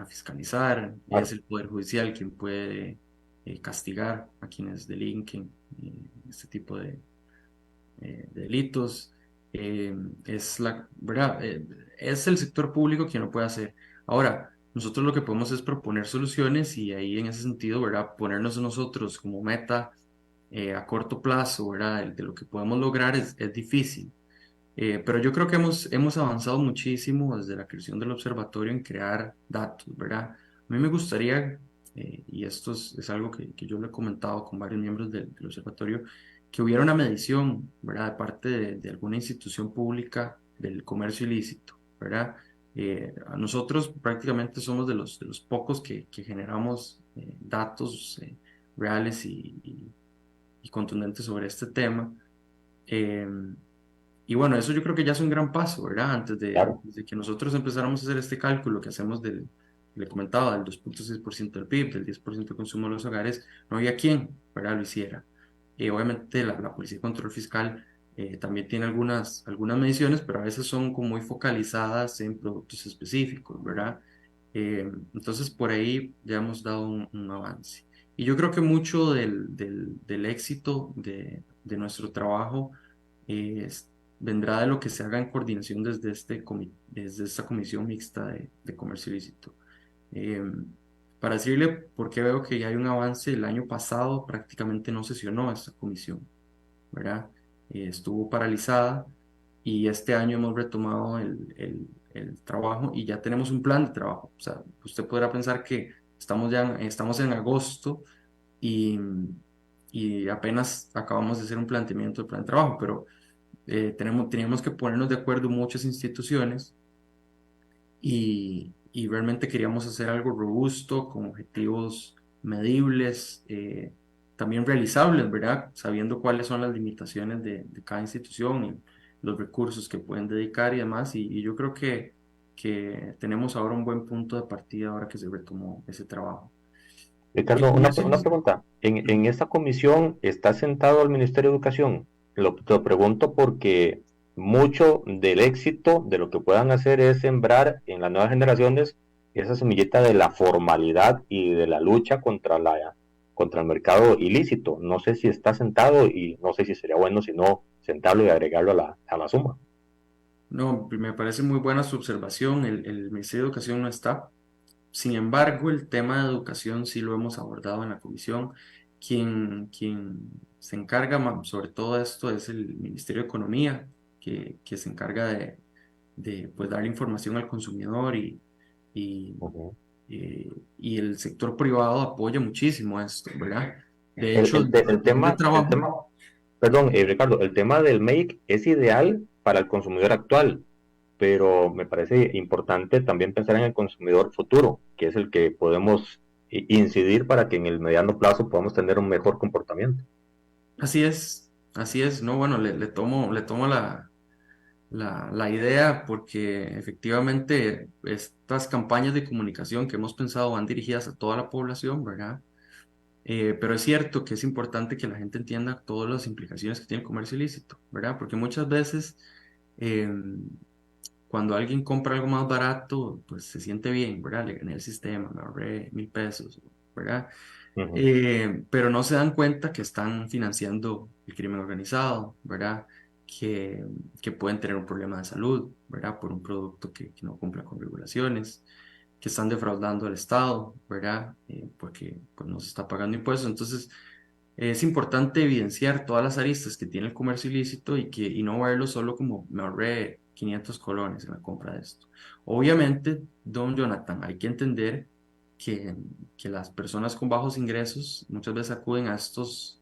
D: fiscalizar, es
C: Claro.
D: el Poder Judicial quien puede castigar a quienes delinquen este tipo de delitos. eh, ¿Verdad? Es el sector público quien lo puede hacer. Ahora, nosotros lo que podemos es proponer soluciones y ahí en ese sentido, ¿verdad?, ponernos nosotros como meta a corto plazo, ¿verdad?, de lo que podemos lograr es difícil. Pero yo creo que hemos avanzado muchísimo desde la creación del observatorio en crear datos, ¿verdad? A mí me gustaría y esto es algo que yo lo he comentado con varios miembros del observatorio, que hubiera una medición, ¿verdad?, de parte de alguna institución pública del comercio ilícito, ¿verdad? A nosotros prácticamente somos de los pocos que generamos datos reales y contundentes sobre este tema. Eh, y bueno, eso yo creo que ya es un gran paso, ¿verdad?
C: Claro.
D: Antes de que nosotros empezáramos a hacer este cálculo que hacemos le comentaba, del 2,6% del PIB, del 10% de consumo de los hogares, no había quien, ¿verdad?, lo hiciera. Obviamente la Policía de Control Fiscal también tiene algunas mediciones, pero a veces son como muy focalizadas en productos específicos, ¿verdad? Entonces por ahí ya hemos dado un avance. Y yo creo que mucho del éxito de nuestro trabajo vendrá de lo que se haga en coordinación desde esta comisión mixta de comercio ilícito. Eh, para decirle por qué veo que ya hay un avance, el año pasado prácticamente no sesionó esta comisión, ¿verdad? Estuvo paralizada y este año hemos retomado el trabajo y ya tenemos un plan de trabajo. O sea, usted podrá pensar que estamos en agosto y, y apenas acabamos de hacer un planteamiento del plan de trabajo, pero teníamos que ponernos de acuerdo muchas instituciones y realmente queríamos hacer algo robusto, con objetivos medibles, también realizables, ¿verdad? Sabiendo cuáles son las limitaciones de cada institución y los recursos que pueden dedicar y demás. Y yo creo que tenemos ahora un buen punto de partida ahora que se retomó ese trabajo. Y
C: Ricardo,
D: con eso,
C: una pregunta. En esta comisión está sentado el Ministerio de Educación. Te lo pregunto porque mucho del éxito de lo que puedan hacer es sembrar en las nuevas generaciones esa semillita de la formalidad y de la lucha contra el mercado ilícito. No sé si está sentado y no sé si sería bueno si no sentarlo y agregarlo a la suma.
D: no, me parece muy buena su observación. El Ministerio de Educación no está. Sin embargo, el tema de educación sí lo hemos abordado en la comisión. Quien se encarga sobre todo esto es el Ministerio de Economía, que se encarga de pues, darle información al consumidor y,
C: Ujú.
D: y el sector privado apoya muchísimo esto, ¿verdad? De
C: El,
D: hecho,
C: el, te-
D: el plan de
C: el
D: trabajo.
C: tema, perdón, Ricardo, el tema del make es ideal para el consumidor actual, pero me parece importante también pensar en el consumidor futuro, que es el que podemos incidir para que en el mediano plazo podamos tener un mejor comportamiento.
D: Así es, no, bueno, le tomo la idea porque efectivamente estas campañas de comunicación que hemos pensado van dirigidas a toda la población, ¿verdad? Pero es cierto que es importante que la gente entienda todas las implicaciones que tiene el comercio ilícito, ¿verdad? Porque muchas veces eh, cuando alguien compra algo más barato, pues se siente bien, ¿verdad? Le gané el sistema, me ahorré 1.000 pesos, ¿verdad?
C: Ujú.
D: Pero no se dan cuenta que están financiando el crimen organizado, ¿verdad? Que, que pueden tener un problema de salud, ¿verdad? Por un producto que no cumpla con regulaciones, que están defraudando al Estado, ¿verdad? Porque pues, no se está pagando impuestos. Entonces, es importante evidenciar todas las aristas que tiene el comercio ilícito y no verlo solo como me ahorré 500 colones en la compra de esto. Obviamente, don Jonathan, hay que entender que, que las personas con bajos ingresos muchas veces acuden a estos,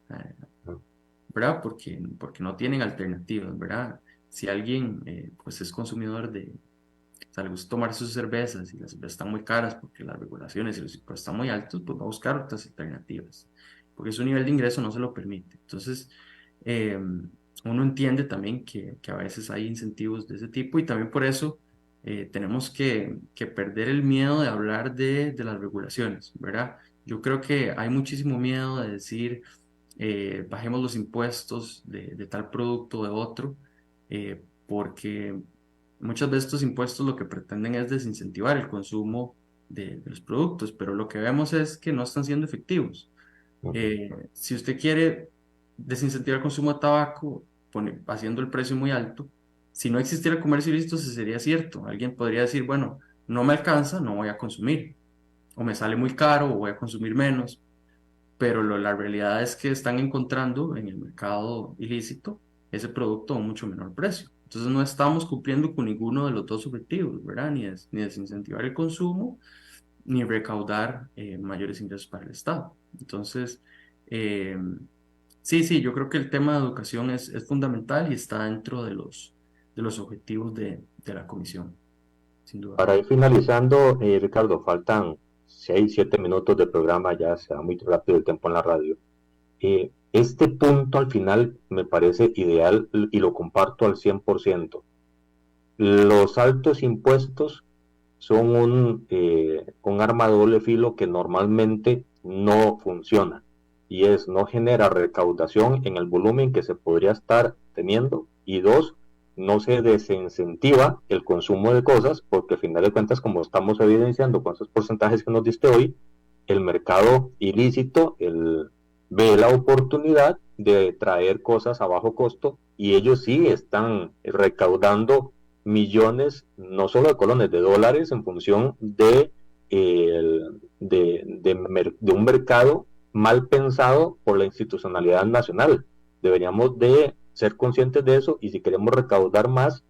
D: ¿verdad? Porque no tienen alternativas, ¿verdad? Si alguien pues es consumidor o sea, le gusta tomar sus cervezas y las cervezas están muy caras porque las regulaciones y los impuestos están muy altos, pues va a buscar otras alternativas, porque su nivel de ingreso no se lo permite. Entonces, uno entiende también que a veces hay incentivos de ese tipo y también por eso tenemos que perder el miedo de hablar de las regulaciones, ¿verdad? Yo creo que hay muchísimo miedo de decir, bajemos los impuestos de tal producto o de otro, porque muchas veces estos impuestos lo que pretenden es desincentivar el consumo de los productos, pero lo que vemos es que no están siendo efectivos.
C: Ujú.
D: Si usted quiere desincentivar el consumo de tabaco haciendo el precio muy alto, si no existiera el comercio ilícito, eso sería cierto. Alguien podría decir, bueno, no me alcanza, no voy a consumir, o me sale muy caro, o voy a consumir menos, pero la realidad es que están encontrando en el mercado ilícito ese producto a un mucho menor precio. Entonces no estamos cumpliendo con ninguno de los dos objetivos, ¿verdad? Ni desincentivar el consumo, ni recaudar mayores ingresos para el Estado. Entonces, eh, sí, yo creo que el tema de educación es fundamental y está dentro de los objetivos de la comisión, sin duda.
C: Para ir finalizando, Ricardo, faltan 6, 7 minutos de programa, ya se va muy rápido el tiempo en la radio. Este punto al final me parece ideal y lo comparto al 100%. Los altos impuestos son un arma de doble filo que normalmente no funciona y no genera recaudación en el volumen que se podría estar teniendo, y dos, no se desincentiva el consumo de cosas porque al final de cuentas, como estamos evidenciando con esos porcentajes que nos diste hoy, el mercado ilícito ve la oportunidad de traer cosas a bajo costo y ellos sí están recaudando millones, no solo de colones, de dólares en función de un mercado mal pensado por la institucionalidad nacional. Deberíamos de ser conscientes de eso, y si queremos recaudar más,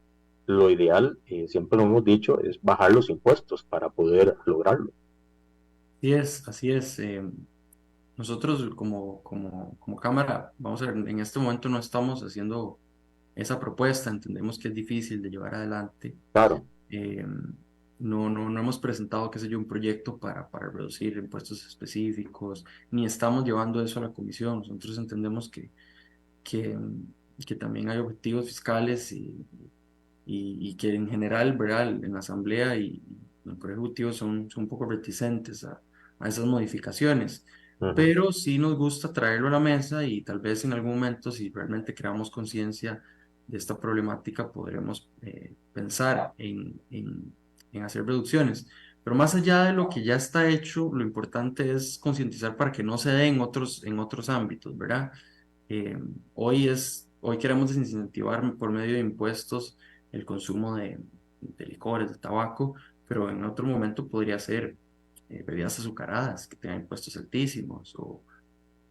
C: lo ideal, siempre lo hemos dicho, es bajar los impuestos para poder lograrlo.
D: Así es. Nosotros como Cámara, vamos a ver, en este momento no estamos haciendo esa propuesta, entendemos que es difícil de llevar adelante.
C: Claro.
D: No hemos presentado, qué sé yo, un proyecto para reducir impuestos específicos, ni estamos llevando eso a la comisión. Nosotros entendemos que, que también hay objetivos fiscales y que en general, ¿verdad? En la Asamblea y el Poder Ejecutivo son un poco reticentes a esas modificaciones.
C: Uh-huh.
D: Pero sí nos gusta traerlo a la mesa y tal vez en algún momento, si realmente creamos conciencia de esta problemática, podremos pensar en hacer reducciones. Pero más allá de lo que ya está hecho, lo importante es concientizar para que no se dé en otros ámbitos, ¿verdad? Eh, hoy queremos desincentivar por medio de impuestos el consumo de licores, de tabaco, pero en otro momento podría ser bebidas azucaradas que tengan impuestos altísimos, o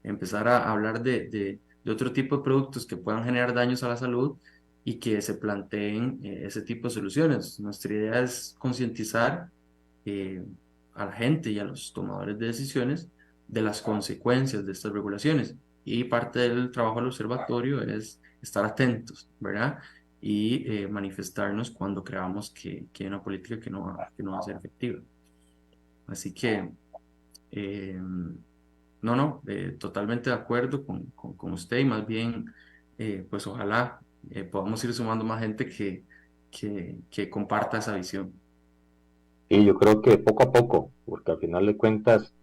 D: empezar a hablar de otro tipo de productos que puedan generar daños a la salud y que se planteen ese tipo de soluciones. Nuestra idea es concientizar eh, a la gente y a los tomadores de decisiones de las consecuencias de estas regulaciones. Y parte del trabajo del observatorio es estar atentos, ¿verdad? Y manifestarnos cuando creamos que hay una política que no va a ser efectiva. Así que, eh, totalmente de acuerdo con usted, y más bien, pues ojalá podamos ir sumando más gente que comparta esa visión.
C: Y yo creo que poco a poco, porque al final de cuentas,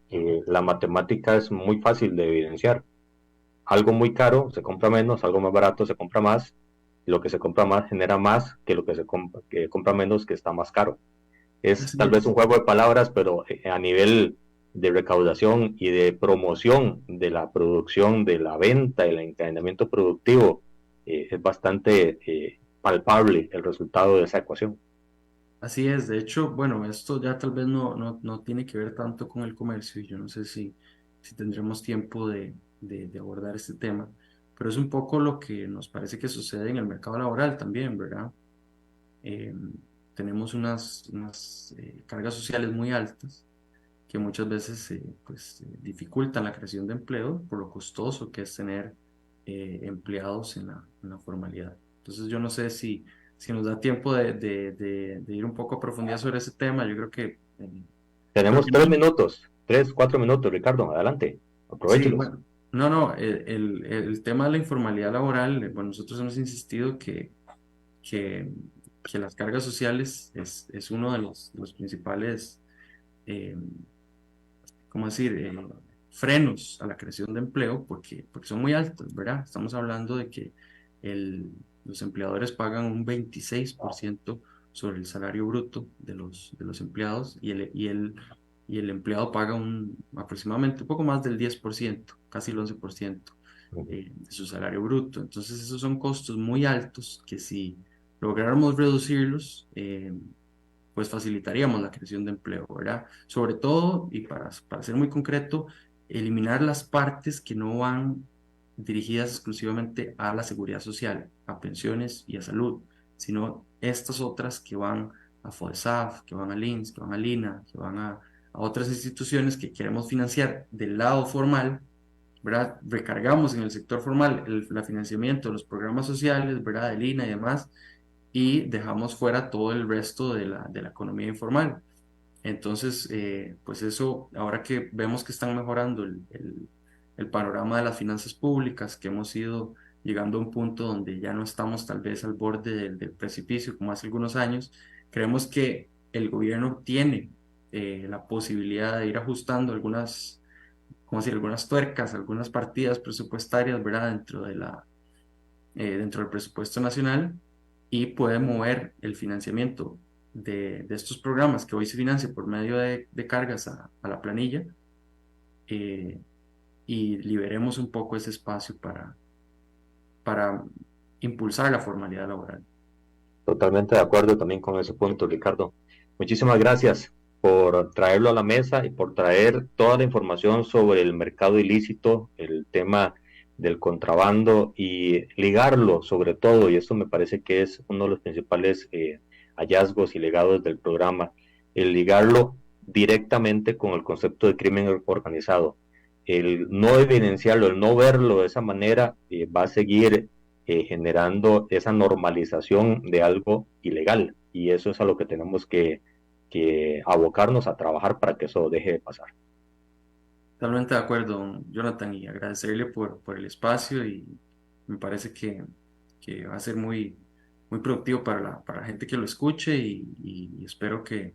C: la matemática es muy fácil de evidenciar. Algo muy caro se compra menos, algo más barato se compra más, lo que se compra más genera más que lo que compra menos, que está más caro. Es
D: Así
C: tal vez un
D: es.
C: juego de palabras, pero a nivel de recaudación y de promoción de la producción, de la venta, del encadenamiento productivo, es bastante palpable el resultado de esa ecuación.
D: Así es, de hecho, bueno, esto ya tal vez no tiene que ver tanto con el comercio, y yo no sé si tendremos tiempo de abordar este tema, pero es un poco lo que nos parece que sucede en el mercado laboral también, ¿verdad? Eh, Tenemos unas cargas sociales muy altas que muchas veces pues, dificultan la creación de empleo por lo costoso que es tener empleados en la formalidad. Entonces yo no sé si nos da tiempo de ir un poco a profundidad sobre ese tema. Yo creo
C: Tenemos
D: que
C: tres
D: no.
C: minutos, 3, 4 minutos, Ricardo, adelante,
D: Sí,
C: aprovechelos.
D: bueno, no, el tema de la informalidad laboral, bueno, nosotros hemos insistido que, que las cargas sociales es uno de los principales eh, ¿cómo decir?, frenos a la creación de empleo, porque son muy altos, ¿verdad? Estamos hablando de que el, los empleadores pagan un 26% sobre el salario bruto de los empleados, y el empleado paga aproximadamente un poco más del 10%, casi el 11% de su salario bruto. Entonces esos son costos muy altos que, si lográramos reducirlos, pues facilitaríamos la creación de empleo, ¿verdad? Sobre todo, y para ser muy concreto, eliminar las partes que no van dirigidas exclusivamente a la seguridad social, a pensiones y a salud, sino estas otras que van a FODESAF, que van a LINS, que van a LINA, que van a otras instituciones que queremos financiar del lado formal, ¿verdad? Recargamos en el sector formal el financiamiento de los programas sociales, ¿verdad? Del INA y demás, y dejamos fuera todo el resto de la economía informal. Entonces, pues eso, ahora que vemos que están mejorando el panorama de las finanzas públicas, que hemos ido llegando a un punto donde ya no estamos tal vez al borde del precipicio como hace algunos años, creemos que el gobierno tiene la posibilidad de ir ajustando algunas, como decir, algunas tuercas, algunas partidas presupuestarias, ¿verdad? Dentro del presupuesto nacional, y puede mover el financiamiento de estos programas que hoy se financian por medio de cargas a la planilla, y liberemos un poco ese espacio para impulsar la formalidad laboral.
C: Totalmente de acuerdo también con ese punto, Ricardo. Muchísimas gracias por traerlo a la mesa y por traer toda la información sobre el mercado ilícito, el tema del contrabando y ligarlo sobre todo, y esto me parece que es uno de los principales hallazgos y legados del programa, el ligarlo directamente con el concepto de crimen organizado. El no evidenciarlo, el no verlo de esa manera va a seguir generando esa normalización de algo ilegal, y eso es a lo que tenemos que abocarnos a trabajar para que eso deje de pasar.
D: Totalmente de acuerdo, Jonathan, y agradecerle por el espacio, y me parece que va a ser muy, muy productivo para la gente que lo escuche, y espero que,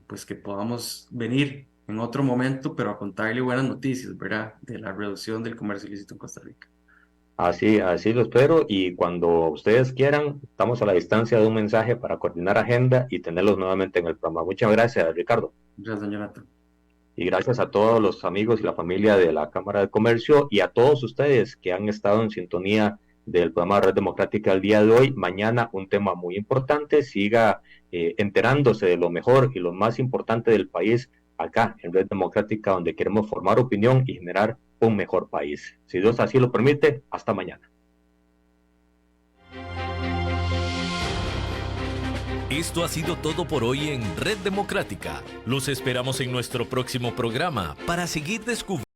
D: pues que podamos venir en otro momento, pero a contarle buenas noticias, ¿verdad? De la reducción del comercio ilícito en Costa Rica.
C: Así lo espero, y cuando ustedes quieran, estamos a la distancia de un mensaje para coordinar agenda y tenerlos nuevamente en el programa. Muchas gracias, Ricardo.
D: Gracias, Jonathan.
C: Y gracias a todos los amigos y la familia de la Cámara de Comercio y a todos ustedes que han estado en sintonía del programa Red Democrática el día de hoy. Mañana un tema muy importante. Siga enterándose de lo mejor y lo más importante del país acá en Red Democrática, donde queremos formar opinión y generar un mejor país. Si Dios así lo permite, hasta mañana.
A: Esto ha sido todo por hoy en Red Democrática. Los esperamos en nuestro próximo programa para seguir descubriendo